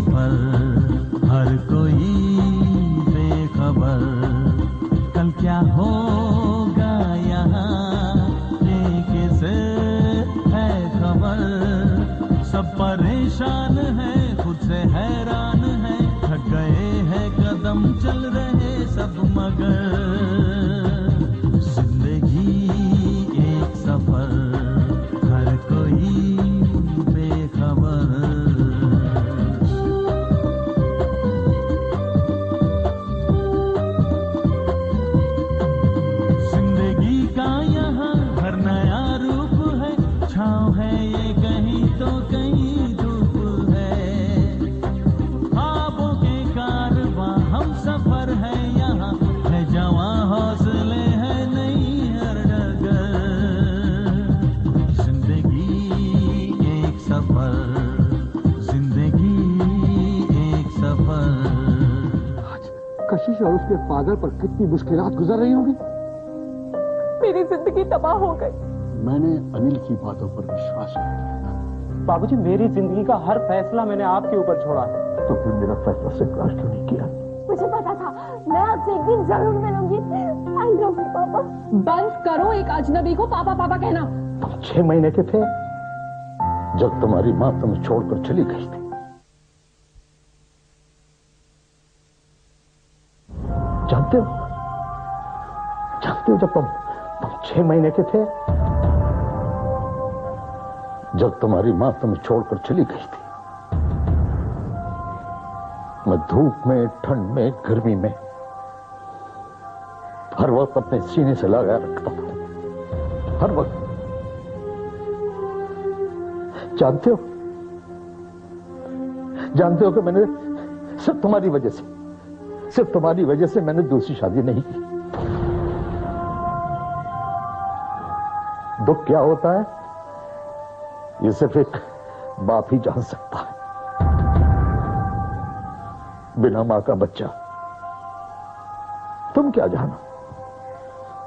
सफर, हर कोई बेखबर, कल क्या होगा यहाँ ये किसे है खबर। सब परेशान है, खुद से हैरान है, थक गए हैं कदम चल रहे सब मगर। जिंदगी एक सफर, हर कोई बेखबर। जिंदगी का यहाँ हर नया रूप है, छाँव है ये कहीं तो कहीं धूप है। ख्वाबों के कारवां हम सफर है यहाँ, है जवां हौसले है नहीं हर डगर। जिंदगी एक सफर, जिंदगी एक सफर। कशिश और उसके फादर पर कितनी मुश्किलात गुजर रही होंगी। मेरी जिंदगी तबाह हो गई। मैंने अनिल की बातों पर विश्वास नहीं किया था। बाबूजी, मेरी जिंदगी का हर फैसला मैंने आपके ऊपर छोड़ा। तो फिर मेरा फैसला स्वीकार क्यों नहीं किया? मुझे पता था मैं आपसे एक दिन जरूर मिलूंगी। आई लव यू पापा। बंद करो एक अजनबी को पापा पापा कहना। तुम 6 महीने के थे जब तुम्हारी माँ तुम्हें छोड़कर चली गई थी। जानते हो जब तुम 6 महीने के थे जब तुम्हारी माँ तुम्हें छोड़कर चली गई थी, मैं धूप में, ठंड में, गर्मी में हर वक्त अपने सीने से लगा रखता था, हर वक्त। जानते हो कि मैंने सिर्फ तुम्हारी वजह से मैंने दूसरी शादी नहीं की। दुख क्या होता है ये सिर्फ एक बाप ही जान सकता है। बिना मां का बच्चा, तुम क्या जानो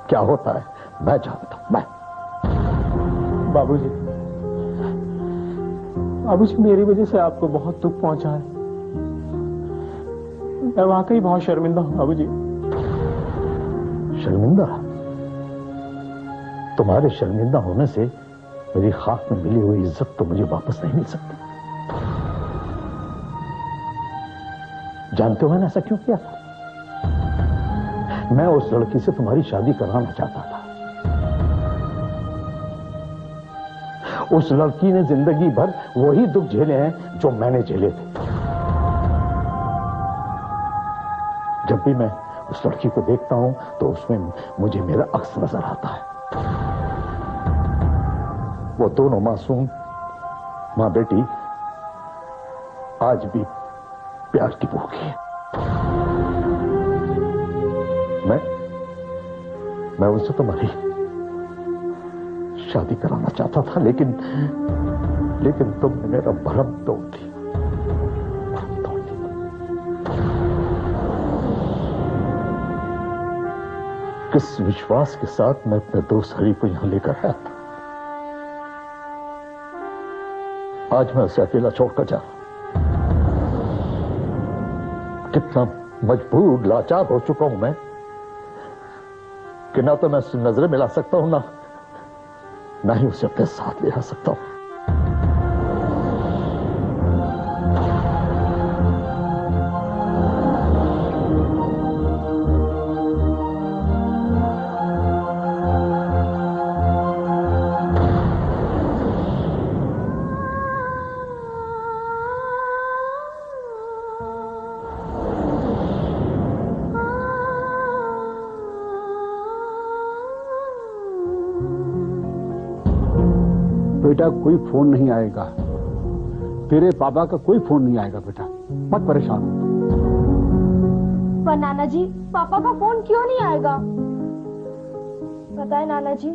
क्या होता है? मैं जानता हूं। मैं बाबूजी, मेरी वजह से आपको बहुत दुख पहुंचा है। मैं वाकई बहुत शर्मिंदा हूं बाबूजी। शर्मिंदा? तुम्हारे शर्मिंदा होने से मेरी खाक में मिली हुई इज्जत तो मुझे वापस नहीं मिल सकती। जानते हो मैंने ऐसा क्यों किया था? मैं उस लड़की से तुम्हारी शादी कराना चाहता था। उस लड़की ने जिंदगी भर वही दुख झेले हैं जो मैंने झेले थे। जब भी मैं उस लड़की को देखता हूं तो उसमें मुझे मेरा अक्स नजर आता है। वो दोनों मासूम मां बेटी आज भी प्यार की भूखी है। मैं उनसे तुम्हारी शादी कराना चाहता था, लेकिन तुमने मेरा भरम तोड़ दिया। किस विश्वास के साथ मैं अपने दोस्त हरी को यहां लेकर आया था, आज मैं उसे अकेला छोड़कर जा रहा हूं। कितना मजबूर, लाचार हो चुका हूं मैं कि ना तो मैं उससे नजरें मिला सकता हूं, ना ही उसे अपने साथ ले आ सकता हूं। बेटा कोई फोन नहीं आएगा, तेरे पापा का कोई फोन नहीं आएगा। बेटा मत परेशान हो। पर नाना जी, पापा का फोन क्यों नहीं आएगा? पता है नाना जी,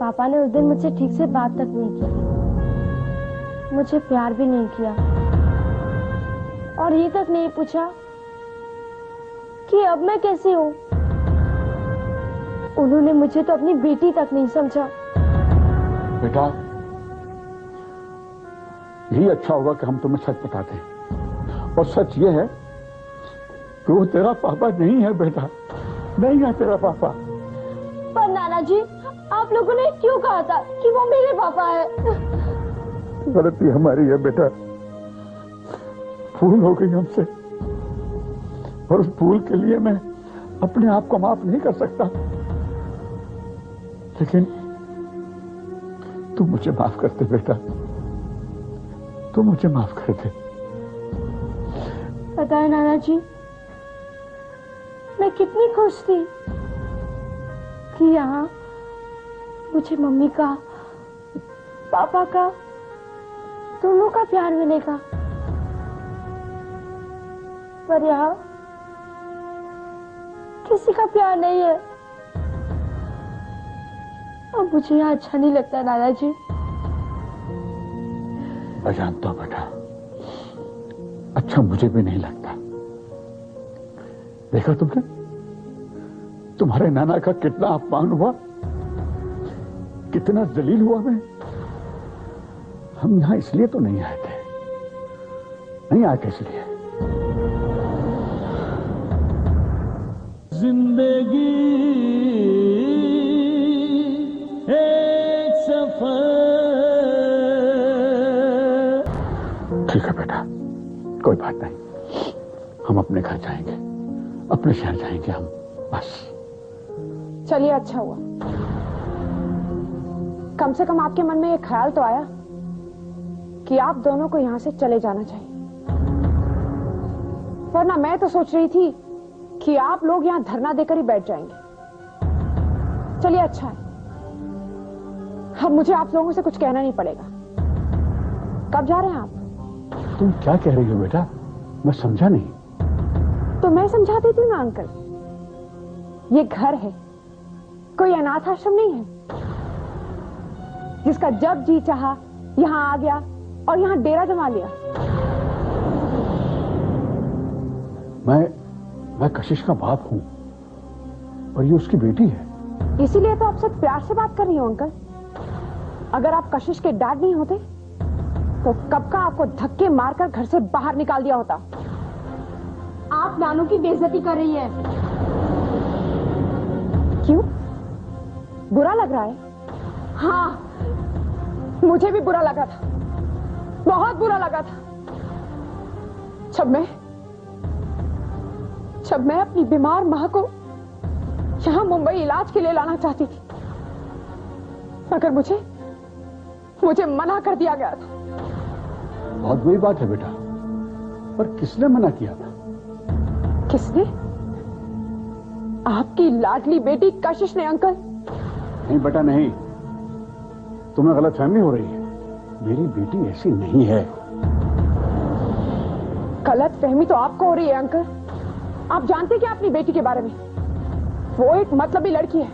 पापा ने उस दिन मुझसे ठीक से बात तक नहीं की, मुझे प्यार भी नहीं किया और ये तक नहीं पूछा कि अब मैं कैसी हूँ। उन्होंने मुझे तो अपनी बेटी तक नहीं समझा। बेटा यही अच्छा होगा कि हम तुम्हें सच बता दें। और सच ये है कि वो तेरा पापा नहीं है बेटा, नहीं है तेरा पापा। पर नाना जी, आप लोगों ने क्यों कहा था कि वो मेरे पापा है? गलती हमारी है बेटा, भूल हो गई हमसे, और उस भूल के लिए मैं अपने आप को माफ नहीं कर सकता। लेकिन तू मुझे माफ कर दे बेटा, तू मुझे माफ कर दे। पता है नाना जी, मैं कितनी खुश थी कि यहाँ मुझे मम्मी का, पापा का, दोनों का प्यार मिलेगा। पर यहाँ किसी का प्यार नहीं है। अब मुझे यहाँ अच्छा नहीं लगता नाना जी। मैं जानता हूं बेटा, अच्छा मुझे भी नहीं लगता। देखा तुमने, तुम्हारे नाना का कितना अपमान हुआ, कितना जलील हुआ मैं। हम यहां इसलिए तो नहीं आए थे, नहीं आए थे इसलिए। जिंदगी एक सफर। ठीक है बेटा, कोई बात नहीं, हम अपने घर जाएंगे, अपने शहर जाएंगे हम, बस। चलिए, अच्छा हुआ, कम से कम आपके मन में ये ख्याल तो आया कि आप दोनों को यहां से चले जाना चाहिए। वरना मैं तो सोच रही थी कि आप लोग यहां धरना देकर ही बैठ जाएंगे। चलिए, अच्छा है, अब मुझे आप लोगों से कुछ कहना नहीं पड़ेगा। कब जा रहे हैं आप? तुम क्या कह रही हो बेटा, मैं समझा नहीं। तो मैं समझा देती हूँ ना अंकल, ये घर है, कोई अनाथ आश्रम नहीं है जिसका जब जी चाहा यहां आ गया और यहां डेरा जमा लिया। मैं कशिश का बाप हूं और ये उसकी बेटी है। इसीलिए तो आपसे प्यार से बात कर रही हूं अंकल। अगर आप कशिश के डैड नहीं होते तो कब का आपको धक्के मारकर घर से बाहर निकाल दिया होता। आप नानू की बेइज्जती कर रही है। क्यों, बुरा लग रहा है? हाँ, मुझे भी बुरा लगा था, बहुत बुरा लगा था, जब मैं अपनी बीमार मां को यहां मुंबई इलाज के लिए लाना चाहती थी, मगर मुझे मना कर दिया गया था। बहुत बुरी बात है बेटा, पर किसने मना किया था? किसने? आपकी लाडली बेटी कशिश ने अंकल। नहीं बेटा नहीं, तुम्हें गलतफहमी हो रही है, मेरी बेटी ऐसी नहीं है। गलतफहमी तो आपको हो रही है अंकल। आप जानते क्या अपनी बेटी के बारे में? वो एक मतलबी लड़की है।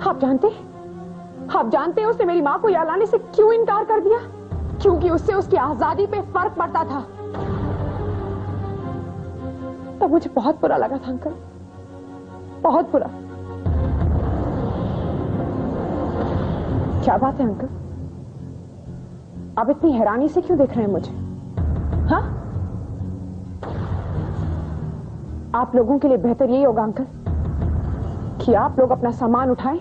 आप जानते उसने मेरी मां को यहाँ लाने से क्यों इनकार कर दिया? क्योंकि उससे उसकी आजादी पे फर्क पड़ता था। तब मुझे बहुत बुरा लगा था अंकल, बहुत बुरा। क्या बात है अंकल, आप इतनी हैरानी से क्यों देख रहे हैं मुझे? हाँ, आप लोगों के लिए बेहतर यही होगा अंकल कि आप लोग अपना सामान उठाएं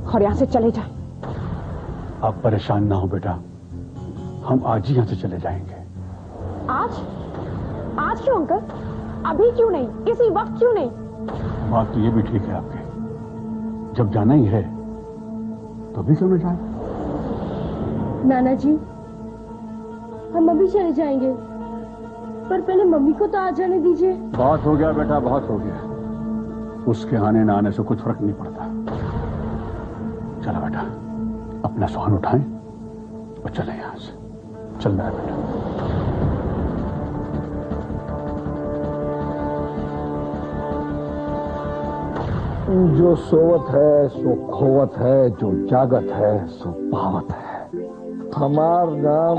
और यहां से चले जाएं। आप परेशान ना हो बेटा, हम आज ही यहां से चले जाएंगे। आज क्यों अंकल? अभी क्यों नहीं? इसी वक्त क्यों नहीं? बात तो ये भी ठीक है आपकी, जब जाना ही है तो भी क्यों न जाए। नाना जी, हम अभी चले जाएंगे, पर पहले मम्मी को तो आ जाने दीजिए। बहुत हो गया बेटा, बहुत हो गया, उसके आने न आने से कुछ फर्क नहीं पड़ता। चलो बेटा, अपना सामान उठाएं और चले यहां से। चल रहा है बेटा। जो सोवत है सो खोवत है, जो जागत है सो पावत है। हमार नाम,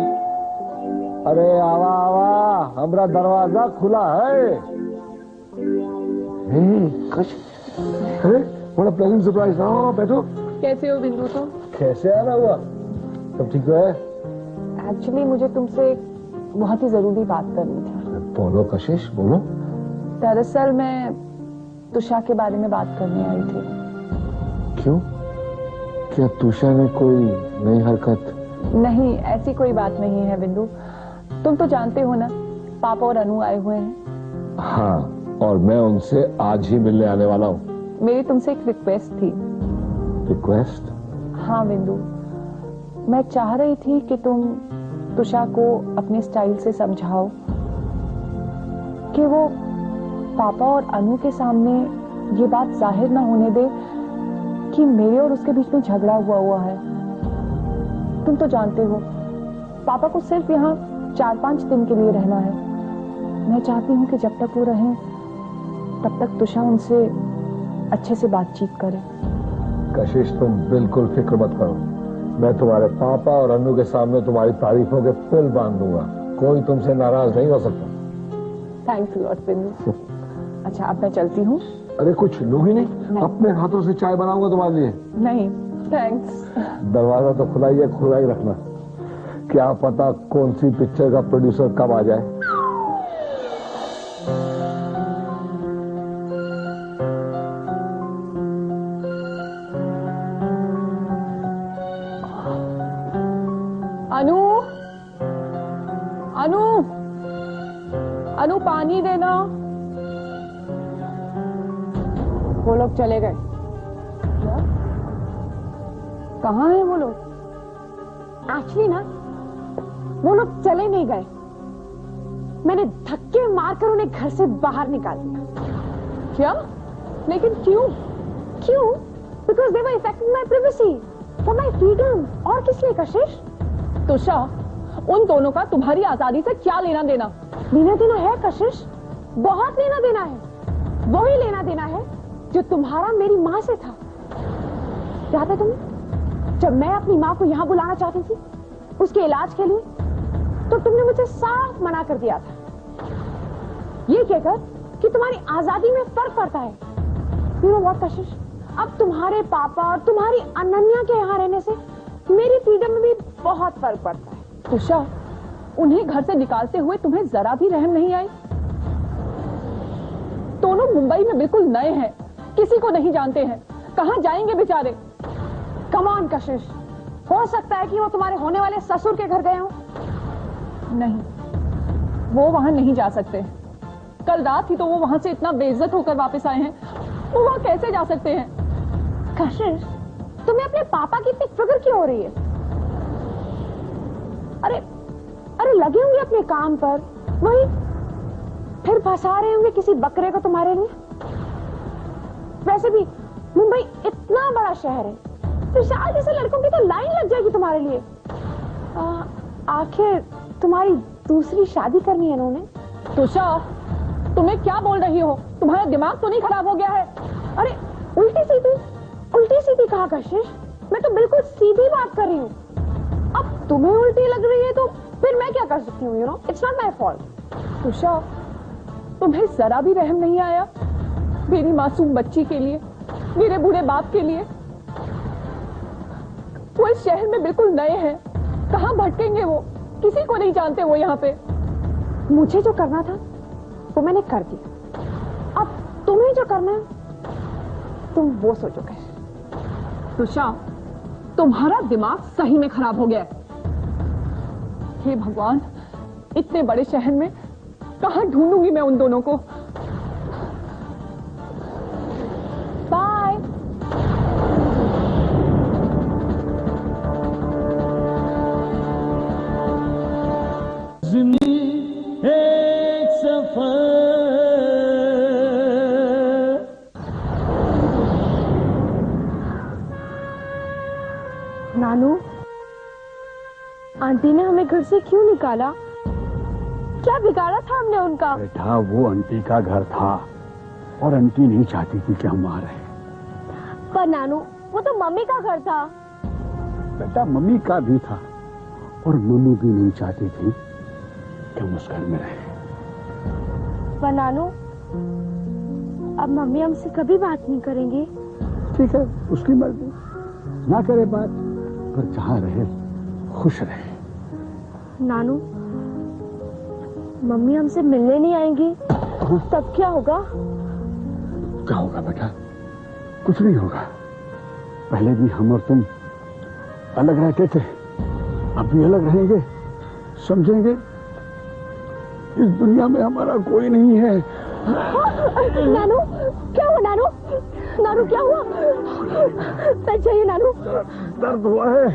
अरे आवा आवा, हमरा दरवाजा खुला है। बड़ा प्लेजेंट सरप्राइज। हाँ बैठो। कैसे हो बिंदु? तो कैसे आना हुआ? सब ठीक है? एक्चुअली मुझे तुमसे एक बहुत ही जरूरी बात करनी थी। बोलो कशिश, बोलो। दरअसल मैं तुषा के बारे में बात करने आई थी। क्यों? क्या तुषा ने कोई नई हरकत? नहीं, ऐसी कोई बात नहीं है बिंदु। तुम तो जानते हो ना, पापा और अनु आए हुए हैं। हाँ, और मैं उनसे आज ही मिलने आने वाला हूँ। मेरी तुमसे एक रिक्वेस्ट थी। रिक्वेस्ट? हाँ बिंदु, मैं चाह रही थी कि तुम तुषा को अपने स्टाइल से समझाओ कि वो पापा और अनु के सामने ये बात जाहिर ना होने दे कि मेरे और उसके बीच में झगड़ा हुआ है। तुम तो जानते हो, पापा को सिर्फ यहाँ 4-5 दिन के लिए रहना है। मैं चाहती हूँ कि जब तक वो रहें, तब तक तुषा उनसे अच्छे से बातचीत करे। कशिश, तुम बिल्कुल फिक्र मत करो। मैं तुम्हारे पापा और अनु के सामने तुम्हारी तारीफों के पुल बांध दूंगा। कोई तुमसे नाराज नहीं हो सकता। थैंक्स लॉट बिंदु। अच्छा, अब मैं चलती हूँ। अरे कुछ लोग ही नहीं, अपने हाथों से चाय बनाऊंगा तुम्हारे लिए। नहीं, थैंक्स। दरवाजा तो खुला ही रखना। क्या पता कौन सी पिक्चर का प्रोड्यूसर कब आ जाए। अनु, अनु, अनु, पानी देना। वो लोग चले गए। क्या? कहाँ हैं वो लोग? एक्चुअली ना, वो लोग चले नहीं गए। मैंने धक्के मारकर उन्हें घर से बाहर निकाल दिया। क्या? लेकिन क्यों? क्यों? Because they were affecting my privacy, for my freedom। और किस लिए कशिश? तुषा, उन दोनों का तुम्हारी आजादी से क्या लेना देना? लेना देना है कशिश, बहुत लेना देना है। वही लेना देना है जो तुम्हारा मेरी माँ से था। याद है तुम्हें, जब मैं अपनी माँ को यहाँ बुलाना चाहती थी उसके इलाज के लिए, तो तुमने मुझे साफ मना कर दिया था, ये कहकर कि तुम्हारी आजादी में फर्क पड़ता है। You know what, कशिश, अब तुम्हारे पापा और तुम्हारी अनन्या के यहाँ रहने से मेरी फ्रीडम में भी बहुत फर्क पड़ता है। तुषा, उन्हें घर से निकालते हुए तुम्हें जरा भी रहम नहीं आई? दोनों मुंबई में बिल्कुल नए हैं, किसी को नहीं जानते हैं, कहां जाएंगे बेचारे? कम ऑन कशिश, हो सकता है कि वो तुम्हारे होने वाले ससुर के घर गए हों। नहीं, वो वहां नहीं जा सकते। कल रात ही तो वो वहां से इतना बेइज्जत होकर वापस आए हैं, वो वहां कैसे जा सकते हैं? कशिश, तुम्हें अपने पापा की इतनी फिक्र क्यों हो रही है? अरे लगे होंगे अपने काम पर, वही फिर फंसा रहे होंगे किसी बकरे को तुम्हारे लिए। वैसे भी मुंबई इतना बड़ा शहर है, तो शायद जैसे लड़कों की तो लाइन लग जाएगी तुम्हारे लिए। आखिर तुम्हारी दूसरी शादी करनी है इन्होंने। तुषा, तुम्हें क्या बोल रही हो? तुम्हारा दिमाग तो नहीं खराब हो गया है? अरे उल्टी सीधी कहा कशिश, मैं तो बिल्कुल सीधी बात कर रही हूँ। अब तुम्हें उल्टी लग रही है तो फिर मैं क्या कर सकती हूँ? You know, it's not my fault. Tussah, तुम्हें जरा भी रहम नहीं आया मेरी मासूम बच्ची के लिए, मेरे बूढ़े बाप के लिए? वो इस शहर में बिल्कुल नए हैं, कहाँ भटकेंगे वो? किसी को नहीं जानते वो यहाँ पे। मुझे जो करना था वो मैंने कर दिया, अब तुम्हें जो करना है तुम वो सोचो कैसे। तुषा, तुम्हारा दिमाग सही में खराब हो गया है। हे भगवान, इतने बड़े शहर में कहाँ ढूंढूंगी मैं उन दोनों को? बाय। जिंदगी एक सफर। नानू, आंटी ने हमें घर से क्यों निकाला? क्या बिगाड़ा था हमने उनका? बेटा, वो आंटी का घर था और आंटी नहीं चाहती थी कि हम वहां रहे। पर नानू, वो तो मम्मी का घर था। बेटा, मम्मी का भी था और मम्मी भी नहीं चाहती थी कि हम उस घर में रहे। पर नानू, अब मम्मी हमसे कभी बात नहीं करेंगी। ठीक है, उसकी मर्जी, ना करे बात, पर जहां रहे खुश रहे। नानू, मम्मी हमसे मिलने नहीं आएंगी तब क्या होगा? क्या होगा बेटा? कुछ नहीं होगा। पहले भी हम और तुम अलग रहते थे, अब भी अलग रहेंगे, समझेंगे? इस दुनिया में हमारा कोई नहीं है। नानू, क्या हुआ नानू? नानू क्या हुआ? सच चाहिए नानू। दर्द हुआ है,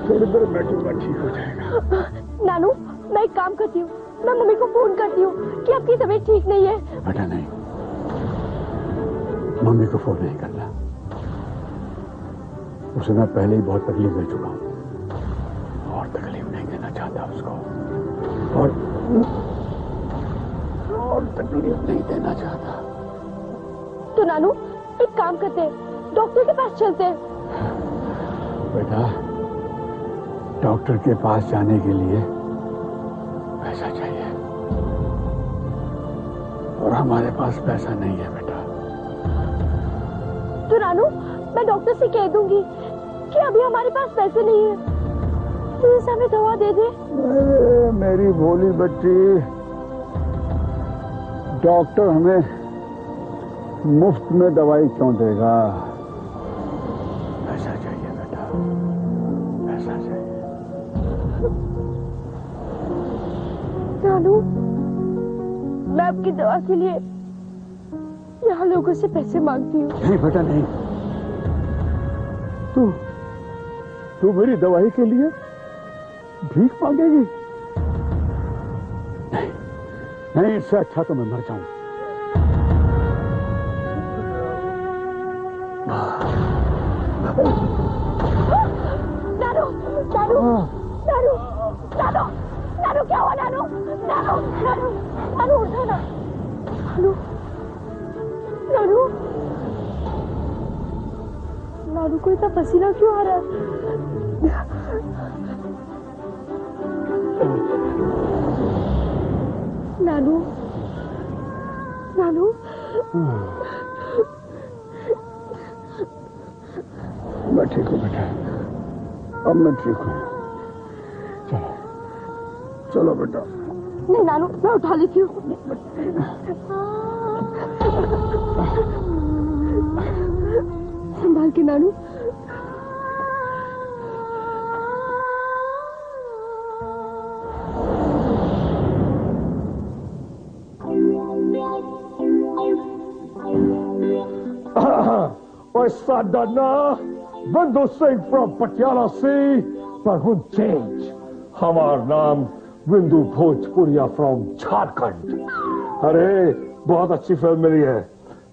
थोड़ी देर बैठूंगा, ठीक हो जाएगा। नानू, मैं एक काम करती हूँ, मैं मम्मी को फोन करती हूँ कि आपकी तबीयत ठीक नहीं है। बेटा नहीं, मम्मी को फोन नहीं करना। उसे मैं पहले ही बहुत तकलीफ दे चुका हूँ और तकलीफ नहीं देना चाहता उसको, और तकलीफ नहीं देना चाहता। तो नानू एक काम करते हैं, डॉक्टर के पास चलते हैं। बेटा, डॉक्टर के पास जाने के लिए पैसा चाहिए और हमारे पास पैसा नहीं है बेटा। तो नानू मैं डॉक्टर से कह दूंगी कि अभी हमारे पास पैसे नहीं है, प्लीज हमें दवा दे दे। मेरी भोली बच्ची, डॉक्टर हमें मुफ्त में दवाई क्यों देगा? पैसा चाहिए बेटा, पैसा चाहिए। नानू, मैं आपकी दवा के लिए यहाँ लोगों से पैसे मांगती हूँ। नहीं बेटा नहीं, तू मेरी दवाई के लिए भीख मांगेगी? नहीं नहीं, इससे अच्छा तो मैं मर जाऊं। नानू, नानू, नानू, नानू, नानू क्या हुआ? नानू, नानू, नानू, नानू उठो ना। नानू, नानू, नानू को इतना पसीना क्यों आ रहा है? नानू, नानू, मैं ठीक हूँ बेटा, अब मैं ठीक हूँ। चलो चलो बेटा। नहीं नानू, मैं उठा लेती हूँ। संभाल के नानू। Sadhana, Bandhu Singh from Patiala Sea, पर who change? हमारा नाम बिंदु भोजपुरिया फ्रॉम झारखंड। अरे बहुत अच्छी फिल्म मिली है।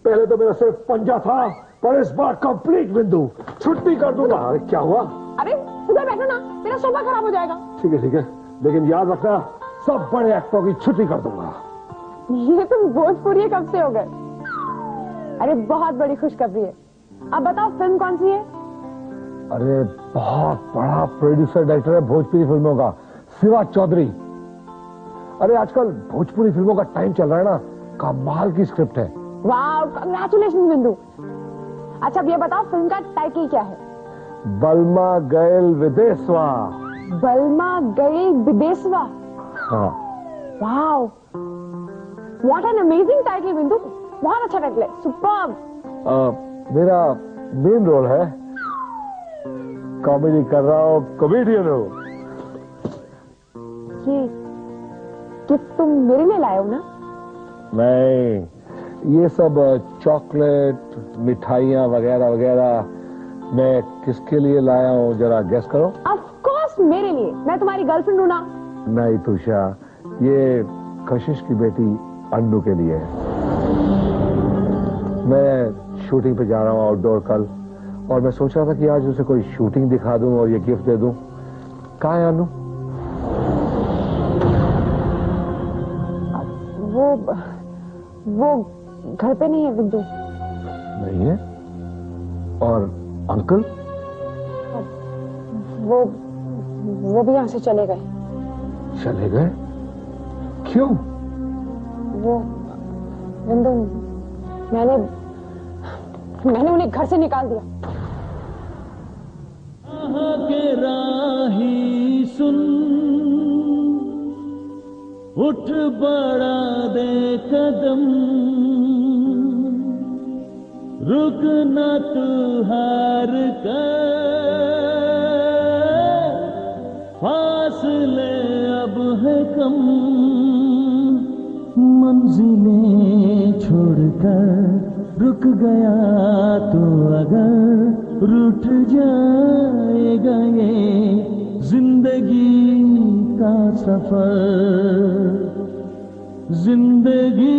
पहले तो मेरा सिर्फ पंजा था, पर इस बार कंप्लीट बिंदु। छुट्टी कर दूंगा। अरे क्या हुआ? अरे उधर बैठो ना, मेरा सोफा खराब हो जाएगा। ठीक है, लेकिन याद रखना सब बड़े एक्टरों की छुट्टी कर दूंगा। ये तुम भोजपुरी कब से हो गए? अरे बहुत बड़ी खुशखबरी है। अब बताओ फिल्म कौन सी है? अरे बहुत बड़ा प्रोड्यूसर डायरेक्टर है भोजपुरी फिल्मों का, शिवा चौधरी। अरे आजकल भोजपुरी फिल्मों का टाइम चल रहा है ना, कमाल की स्क्रिप्ट है। वाह, कांग्रेचुलेशन बिंदु। अच्छा अब ये बताओ फिल्म का टाइटल क्या है? बलमा गैल विदेशवा। बलमा गई विदेशवा। हाँ। वाह, व्हाट एन अमेजिंग टाइटल बिंदु। बहुत अच्छा टाइटल है, सुपर्ब। मेरा मेन रोल है, कॉमेडी कर रहा हूँ, कॉमेडियन हूँ। ये गिफ्ट तुम मेरे लिए लाए हो ना? नहीं, ये सब चॉकलेट, मिठाइयाँ वगैरह वगैरह मैं किसके लिए लाया हूँ जरा गेस करो। ऑफ कोर्स मेरे लिए, मैं तुम्हारी गर्लफ्रेंड हूँ ना। नहीं तुषा, ये कशिश की बेटी अन्नू के लिए है। मैं शूटिंग पे जा रहा हूँ आउटडोर कल, और मैं सोच रहा था कि आज उसे कोई शूटिंग दिखा दूं और ये गिफ्ट दे दूं। कहाँ है अन्नू? वो घर पे नहीं है बिंदु। नहीं है? और अंकल? वो भी यहाँ से चले गए। चले गए? क्यों? वो बिंदु, मैंने उन्हें घर से निकाल दिया। के राही उठ बढ़ा दे कदम, रुक न तू हार कर, फासले अब है कम, मंजिलें छोड़कर रुक गया तो अगर रूठ जाएगा ये जिंदगी का सफर, जिंदगी